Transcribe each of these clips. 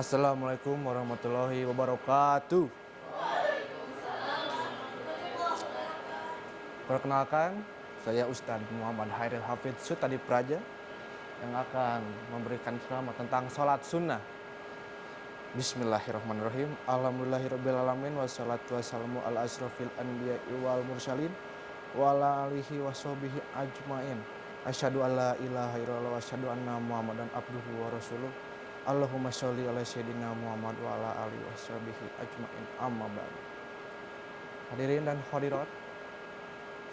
Assalamualaikum warahmatullahi wabarakatuh. Perkenalkan, saya Ustadz Muhammad Hairil Hafidz Sutadi Praja yang akan memberikan ceramah tentang sholat sunnah. Bismillahirrahmanirrahim. Alhamdulillahirrabbilalamin. Wassalatu wassalamu ala asrofil anbiya'i wal mursalin wa ala alihi washabihi ajmain. Asyhadu an la ilaha illallah wa asyhadu anna Muhammadan abduhu wa rasuluh. Allahumma sholli ala sayyidina Muhammad wa ala alihi washabihi ajmain. Amma ba'du. Hadirin dan hadirat,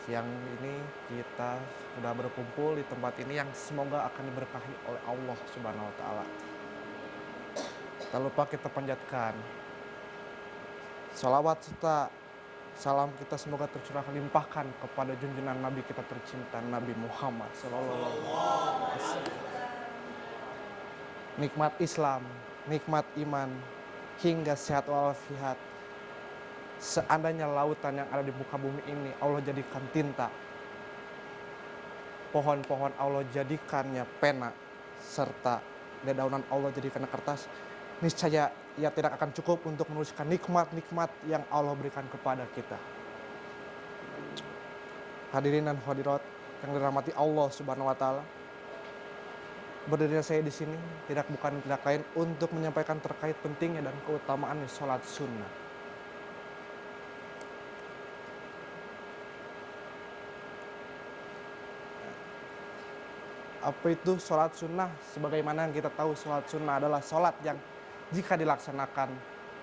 siang ini kita sudah berkumpul di tempat ini yang semoga akan diberkahi oleh Allah Subhanahu wa taala. Tak lupa kita panjatkan salawat serta salam kita semoga tercurahkan limpahkan kepada junjungan Nabi kita tercinta Nabi Muhammad sallallahu alaihi wasallam. Nikmat Islam, nikmat iman, hingga sehat walafiat. Seandainya lautan yang ada di muka bumi ini Allah jadikan tinta, pohon-pohon Allah jadikannya pena, serta dedaunan Allah jadikan kertas, niscaya ia tidak akan cukup untuk menuliskan nikmat-nikmat yang Allah berikan kepada kita. Hadirin dan hadirat yang dirahmati Allah Subhanahu wa taala, berdirinya saya di sini tidak lain untuk menyampaikan terkait pentingnya dan keutamaan sholat sunnah. Apa itu sholat sunnah? Sebagaimana yang kita tahu, sholat sunnah adalah sholat yang jika dilaksanakan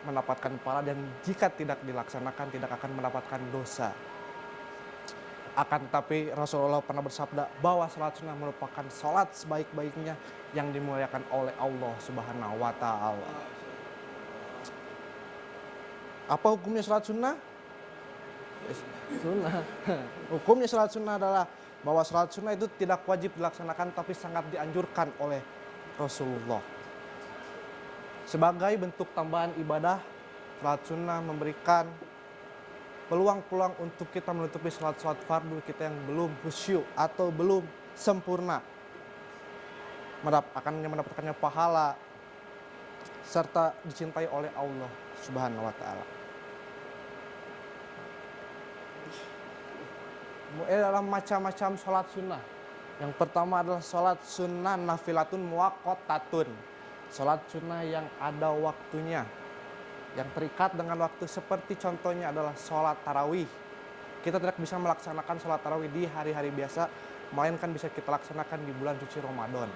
mendapatkan pahala dan jika tidak dilaksanakan tidak akan mendapatkan dosa. Akan tetapi Rasulullah pernah bersabda bahwa sholat sunnah merupakan sholat sebaik-baiknya yang dimuliakan oleh Allah Subhanahu wa taala. Apa hukumnya sholat sunnah? Sunnah. Hukumnya sholat sunnah adalah bahwa sholat sunnah itu tidak wajib dilaksanakan tapi sangat dianjurkan oleh Rasulullah. Sebagai bentuk tambahan ibadah, sholat sunnah memberikan peluang-peluang untuk kita menutupi sholat-sholat fardu kita yang belum khusyuk atau belum sempurna. Akan mendapatkannya pahala serta dicintai oleh Allah Subhanahu wa taala. Dalam macam-macam sholat sunnah. Yang pertama adalah sholat sunnah nafilatun muwaqqatatun. Sholat sunnah yang ada waktunya, yang terikat dengan waktu, seperti contohnya adalah sholat tarawih. Kita tidak bisa melaksanakan sholat tarawih di hari-hari biasa, melainkan bisa kita laksanakan di bulan suci Ramadan.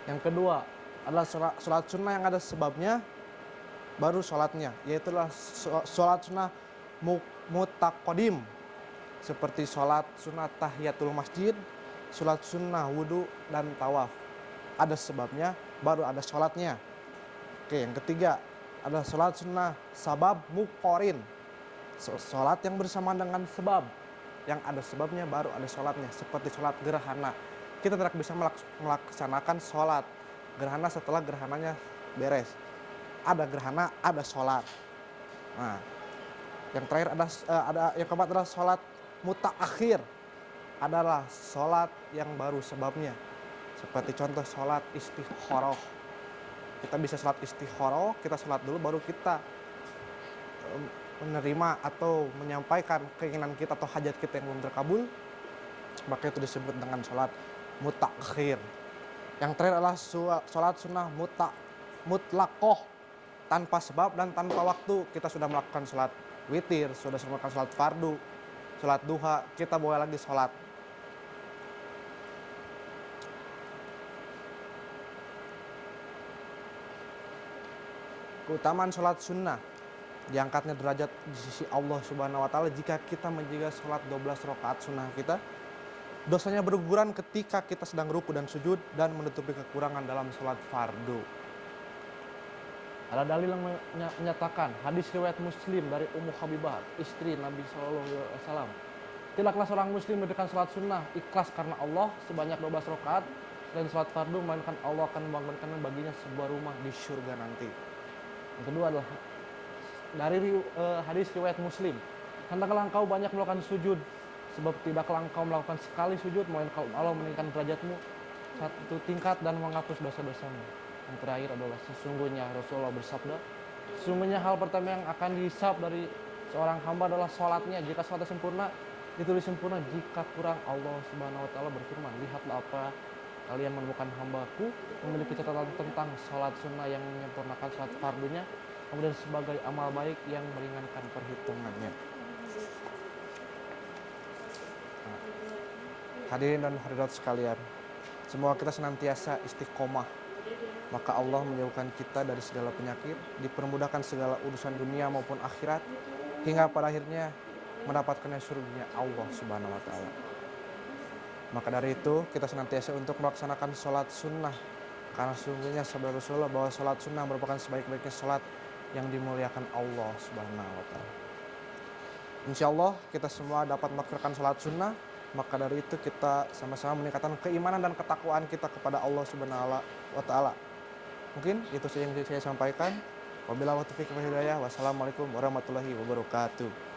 Yang kedua adalah sholat sunnah yang ada sebabnya, baru sholatnya, yaitu adalah sholat sunnah mutaqaddim, seperti sholat sunnah tahiyatul masjid, sholat sunnah wudhu, dan tawaf. Ada sebabnya, baru ada sholatnya. Oke, yang ketiga adalah sholat sunnah sabab muqorin, sholat yang bersamaan dengan sebab, yang ada sebabnya baru ada sholatnya, seperti sholat gerhana. Kita tidak bisa melaksanakan sholat gerhana setelah gerhananya beres. Ada gerhana, ada sholat. Nah, yang terakhir yang keempat adalah sholat mutaakhir, adalah sholat yang baru sebabnya, seperti contoh sholat istikharah. Kita bisa sholat istikharah, kita sholat dulu baru kita menerima atau menyampaikan keinginan kita atau hajat kita yang belum terkabul, maka itu disebut dengan sholat mutaakhir. Yang terakhir adalah sholat sunnah mutlaqoh, tanpa sebab dan tanpa waktu. Kita sudah melakukan sholat witir, sudah melakukan sholat fardu, sholat duha, kita boleh lagi sholat. Keutamaan sholat sunnah, diangkatnya derajat di sisi Allah Subhanahu wa taala jika kita menjaga sholat 12 rakaat sunnah kita. Dosanya berguguran ketika kita sedang ruku dan sujud dan menutupi kekurangan dalam sholat fardu. Ada dalil yang menyatakan, hadis riwayat Muslim dari Ummu Habibah, istri Nabi SAW. Tidaklah seorang muslim mendirikan sholat sunnah ikhlas karena Allah sebanyak 12 rakaat selain sholat fardu, melainkan Allah akan membangunkan baginya sebuah rumah di surga nanti. Yang kedua adalah dari hadis riwayat Muslim, hendaklah engkau banyak melakukan sujud, sebab tidaklah engkau melakukan sekali sujud melainkan Allah meninggikan derajatmu satu tingkat dan menghapus dosa-dosamu. Yang terakhir adalah sesungguhnya Rasulullah bersabda, sesungguhnya hal pertama yang akan dihisab dari seorang hamba adalah sholatnya. Jika sholatnya sempurna, ditulis sempurna. Jika kurang, Allah Subhanahu wa taala berfirman, lihatlah apa kalian menemukan hambaku memiliki catatan tentang sholat sunnah yang menyempurnakan sholat fardunya, kemudian sebagai amal baik yang meringankan perhitungannya. Nah, hadirin dan hadirat sekalian, semoga kita senantiasa istiqomah, maka Allah menjauhkan kita dari segala penyakit, dipermudahkan segala urusan dunia maupun akhirat, hingga pada akhirnya mendapatkan surga Allah Subhanahu wa taala. Maka dari itu kita senantiasa untuk melaksanakan sholat sunnah, karena sesungguhnya sabda Rasulullah bahwa sholat sunnah merupakan sebaik-baiknya sholat yang dimuliakan Allah Subhanahu wa taala. Insya Allah kita semua dapat melaksanakan sholat sunnah. Maka dari itu kita sama-sama meningkatkan keimanan dan ketakwaan kita kepada Allah Subhanahu wa taala. Mungkin itu saja yang saya sampaikan. Wabillahi taufiq wal hidayah. Wassalamualaikum warahmatullahi wabarakatuh.